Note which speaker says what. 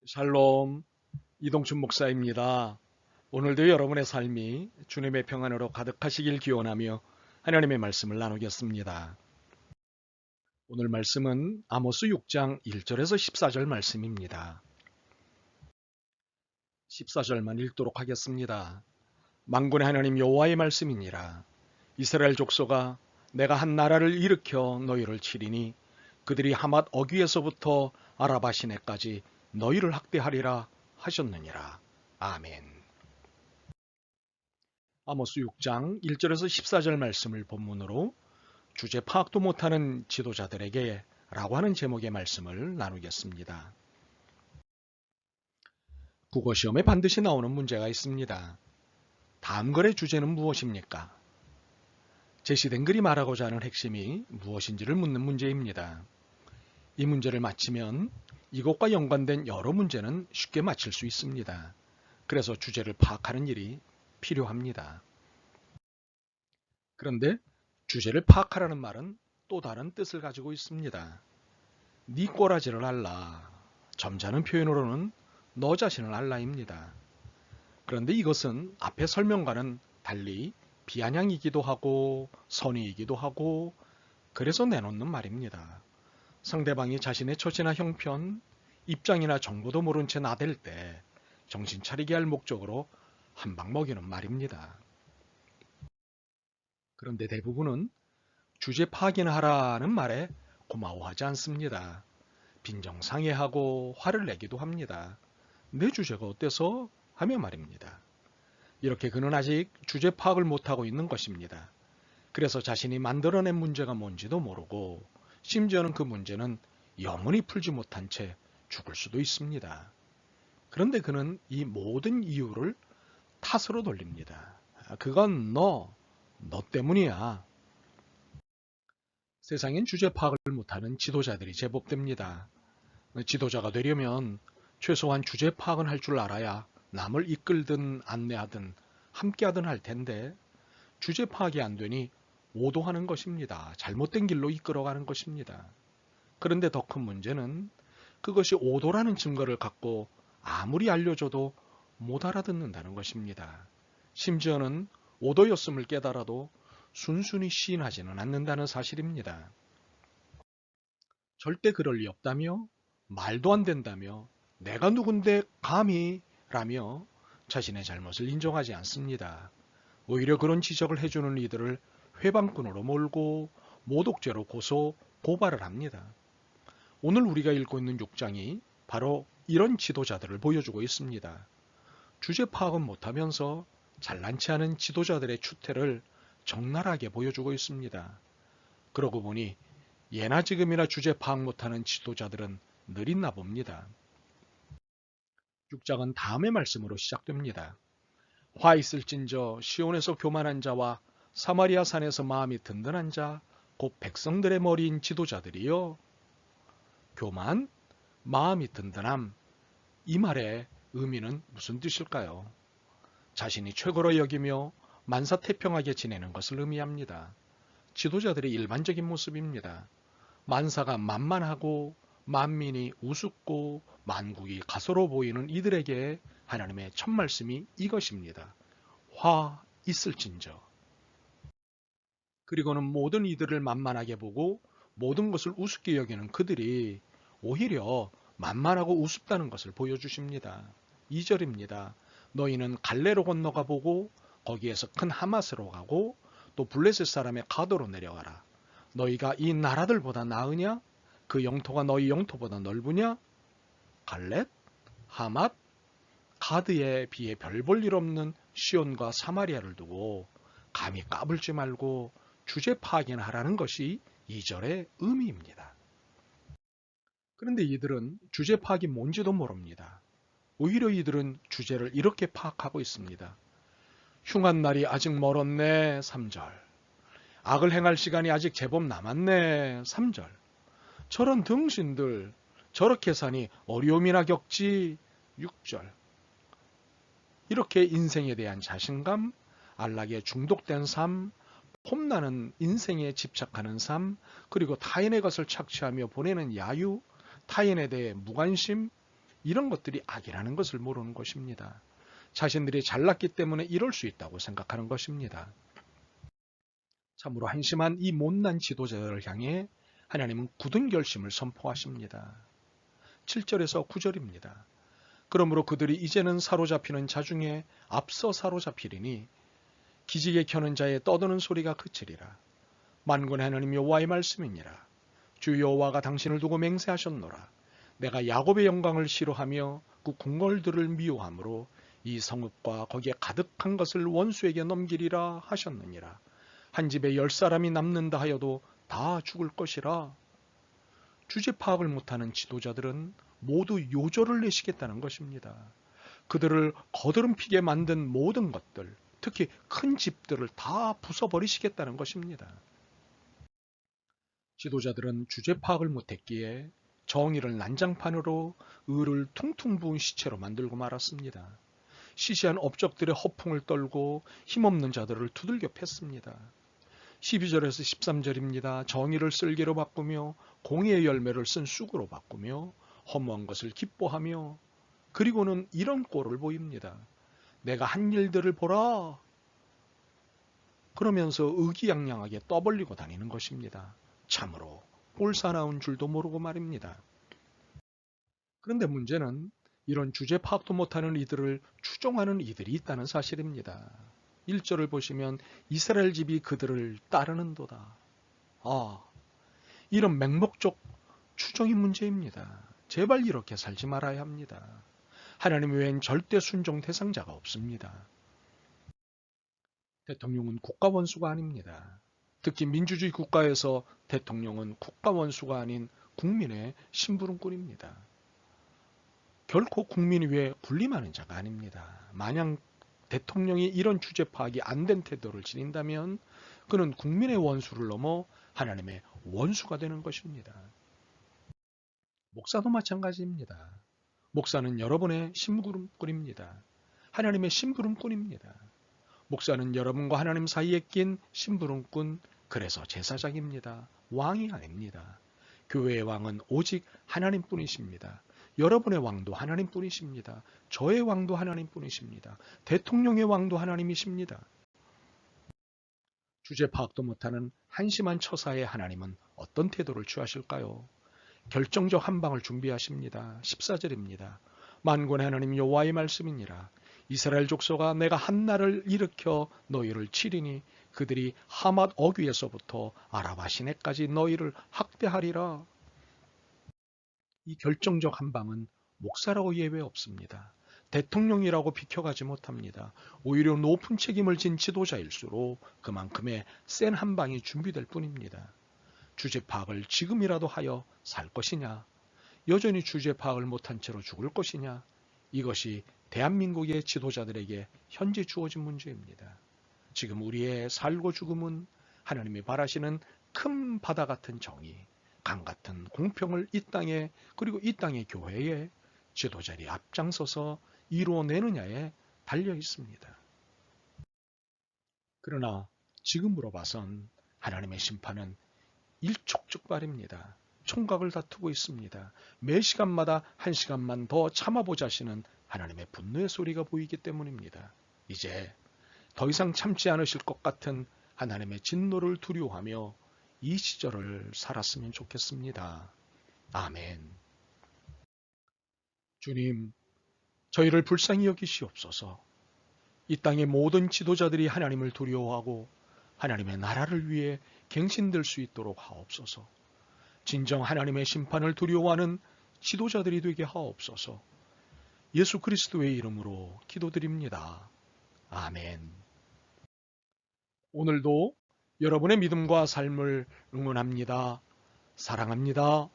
Speaker 1: 샬롬, 이동춘 목사입니다. 오늘도 여러분의 삶이 주님의 평안으로 가득하시길 기원하며 하나님의 말씀을 나누겠습니다. 오늘 말씀은 아모스 6장 1절에서 14절 말씀입니다. 14절만 읽도록 하겠습니다. 만군의 하나님 여호와의 말씀이니라. 이스라엘 족속아, 내가 한 나라를 일으켜 너희를 치리니 그들이 하맛 어귀에서부터 아라바 시내까지 너희를 학대하리라 하셨느니라. 아멘. 아모스 6장 1절에서 14절 말씀을 본문으로 주제 파악도 못하는 지도자들에게 라고 하는 제목의 말씀을 나누겠습니다. 국어시험에 반드시 나오는 문제가 있습니다. 다음 글의 주제는 무엇입니까? 제시된 글이 말하고자 하는 핵심이 무엇인지를 묻는 문제입니다. 이 문제를 맞히면 이것과 연관된 여러 문제는 쉽게 맞힐 수 있습니다. 그래서 주제를 파악하는 일이 필요합니다. 그런데 주제를 파악하라는 말은 또 다른 뜻을 가지고 있습니다. 네 꼬라지를 알라. 점잖은 표현으로는 너 자신을 알라입니다. 그런데 이것은 앞의 설명과는 달리 비아냥이기도 하고 선의이기도 하고 그래서 내놓는 말입니다. 상대방이 자신의 처지나 형편, 입장이나 정보도 모른 채 나댈 때 정신 차리게 할 목적으로 한 방 먹이는 말입니다. 그런데 대부분은 주제 파악이나 하라는 말에 고마워하지 않습니다. 빈정상해하고 화를 내기도 합니다. 내 주제가 어때서? 하며 말입니다. 이렇게 그는 아직 주제 파악을 못하고 있는 것입니다. 그래서 자신이 만들어낸 문제가 뭔지도 모르고 심지어는 그 문제는 영원히 풀지 못한 채 죽을 수도 있습니다. 그런데 그는 이 모든 이유를 탓으로 돌립니다. 그건 너 때문이야. 세상엔 주제 파악을 못하는 지도자들이 제법 됩니다. 지도자가 되려면 최소한 주제 파악은 할 줄 알아야 남을 이끌든 안내하든 함께하든 할 텐데 주제 파악이 안 되니 오도하는 것입니다. 잘못된 길로 이끌어가는 것입니다. 그런데 더 큰 문제는 그것이 오도라는 증거를 갖고 아무리 알려줘도 못 알아듣는다는 것입니다. 심지어는 오도였음을 깨달아도 순순히 시인하지는 않는다는 사실입니다. 절대 그럴 리 없다며 말도 안 된다며 내가 누군데 감히 라며 자신의 잘못을 인정하지 않습니다. 오히려 그런 지적을 해주는 이들을 회방꾼으로 몰고 모독죄로 고발을 합니다. 오늘 우리가 읽고 있는 6장이 바로 이런 지도자들을 보여주고 있습니다. 주제 파악은 못하면서 잘난치 않은 지도자들의 추태를 적나라하게 보여주고 있습니다. 그러고 보니 예나 지금이나 주제 파악 못하는 지도자들은 늘 있나 봅니다. 6장은 다음의 말씀으로 시작됩니다. 화 있을진저 시온에서 교만한 자와 사마리아 산에서 마음이 든든한 자, 곧 백성들의 머리인 지도자들이요. 교만, 마음이 든든함, 이 말의 의미는 무슨 뜻일까요? 자신이 최고로 여기며 만사태평하게 지내는 것을 의미합니다. 지도자들의 일반적인 모습입니다. 만사가 만만하고 만민이 우습고 만국이 가소로 보이는 이들에게 하나님의 첫 말씀이 이것입니다. 화 있을진저. 그리고는 모든 이들을 만만하게 보고 모든 것을 우습게 여기는 그들이 오히려 만만하고 우습다는 것을 보여주십니다. 2절입니다. 너희는 갈레로 건너가 보고 거기에서 큰 하맛으로 가고 또 블레셋 사람의 가도로 내려가라. 너희가 이 나라들보다 나으냐? 그 영토가 너희 영토보다 넓으냐? 갈렛, 하맛, 가드에 비해 별 볼 일 없는 시온과 사마리아를 두고 감히 까불지 말고 주제 파악이나 하라는 것이 2절의 의미입니다. 그런데 이들은 주제 파악이 뭔지도 모릅니다. 오히려 이들은 주제를 이렇게 파악하고 있습니다. 흉한 날이 아직 멀었네. 3절. 악을 행할 시간이 아직 제법 남았네. 3절. 저런 등신들 저렇게 사니 어려움이나 겪지. 6절. 이렇게 인생에 대한 자신감, 안락에 중독된 삶, 폼나는 인생에 집착하는 삶, 그리고 타인의 것을 착취하며 보내는 야유, 타인에 대해 무관심, 이런 것들이 악이라는 것을 모르는 것입니다. 자신들이 잘났기 때문에 이럴 수 있다고 생각하는 것입니다. 참으로 한심한 이 못난 지도자들을 향해 하나님은 굳은 결심을 선포하십니다. 7절에서 9절입니다. 그러므로 그들이 이제는 사로잡히는 자 중에 앞서 사로잡히리니 기지개 켜는 자의 떠드는 소리가 그치리라. 만군의 하나님 여호와의 말씀이니라. 주 여호와가 당신을 두고 맹세하셨노라. 내가 야곱의 영광을 싫어하며 그 궁궐들을 미워함으로 이 성읍과 거기에 가득한 것을 원수에게 넘기리라 하셨느니라. 한 집에 10사람이 남는다 하여도 다 죽을 것이라. 주제 파악을 못하는 지도자들은 모두 요절을 내시겠다는 것입니다. 그들을 거드름피게 만든 모든 것들, 특히 큰 집들을 다 부숴버리시겠다는 것입니다. 지도자들은 주제 파악을 못했기에 정의를 난장판으로 의를 퉁퉁 부은 시체로 만들고 말았습니다. 시시한 업적들의 허풍을 떨고 힘없는 자들을 두들겨 팼습니다. 12절에서 13절입니다. 정의를 쓸개로 바꾸며 공의의 열매를 쓴 쑥으로 바꾸며 허무한 것을 기뻐하며 그리고는 이런 꼴을 보입니다. 내가 한 일들을 보라. 그러면서 의기양양하게 떠벌리고 다니는 것입니다. 참으로 꼴사나운 줄도 모르고 말입니다. 그런데 문제는 이런 주제 파악도 못하는 이들을 추종하는 이들이 있다는 사실입니다. 1절을 보시면 이스라엘 집이 그들을 따르는도다. 이런 맹목적 추종이 문제입니다. 제발 이렇게 살지 말아야 합니다. 하나님 외엔 절대 순종 대상자가 없습니다. 대통령은 국가 원수가 아닙니다. 특히 민주주의 국가에서 대통령은 국가 원수가 아닌 국민의 심부름꾼입니다. 결코 국민 위에 군림하는 자가 아닙니다. 만약 대통령이 이런 주제 파악이 안 된 태도를 지닌다면 그는 국민의 원수를 넘어 하나님의 원수가 되는 것입니다. 목사도 마찬가지입니다. 목사는 여러분의 심부름꾼입니다. 하나님의 심부름꾼입니다. 목사는 여러분과 하나님 사이에 낀 심부름꾼, 그래서 제사장입니다. 왕이 아닙니다. 교회의 왕은 오직 하나님뿐이십니다. 여러분의 왕도 하나님뿐이십니다. 저의 왕도 하나님뿐이십니다. 대통령의 왕도 하나님이십니다. 주제 파악도 못하는 한심한 처사의 하나님은 어떤 태도를 취하실까요? 결정적 한방을 준비하십니다. 14절입니다. 만군의 하나님 여호와의 말씀이니라. 이스라엘 족속아 내가 한날을 일으켜 너희를 치리니 그들이 하맛 어귀에서부터 아라바 시내까지 너희를 학대하리라. 이 결정적 한방은 목사라고 예외 없습니다. 대통령이라고 비켜가지 못합니다. 오히려 높은 책임을 진 지도자일수록 그만큼의 센 한방이 준비될 뿐입니다. 주제 파악을 지금이라도 하여 살 것이냐? 여전히 주제 파악을 못한 채로 죽을 것이냐? 이것이 대한민국의 지도자들에게 현재 주어진 문제입니다. 지금 우리의 살고 죽음은 하나님이 바라시는 큰 바다 같은 정의, 강 같은 공평을 이 땅에 그리고 이 땅의 교회에 지도자들이 앞장서서 이루어내느냐에 달려 있습니다. 그러나 지금으로 봐선 하나님의 심판은 일촉즉발입니다. 총각을 다투고 있습니다. 매 시간마다 한 시간만 더 참아보자시는 하나님의 분노의 소리가 보이기 때문입니다. 이제 더 이상 참지 않으실 것 같은 하나님의 진노를 두려워하며 이 시절을 살았으면 좋겠습니다. 아멘. 주님, 저희를 불쌍히 여기시옵소서. 이 땅의 모든 지도자들이 하나님을 두려워하고 하나님의 나라를 위해 갱신될 수 있도록 하옵소서. 진정 하나님의 심판을 두려워하는 지도자들이 되게 하옵소서. 예수 그리스도의 이름으로 기도드립니다. 아멘. 오늘도 여러분의 믿음과 삶을 응원합니다. 사랑합니다.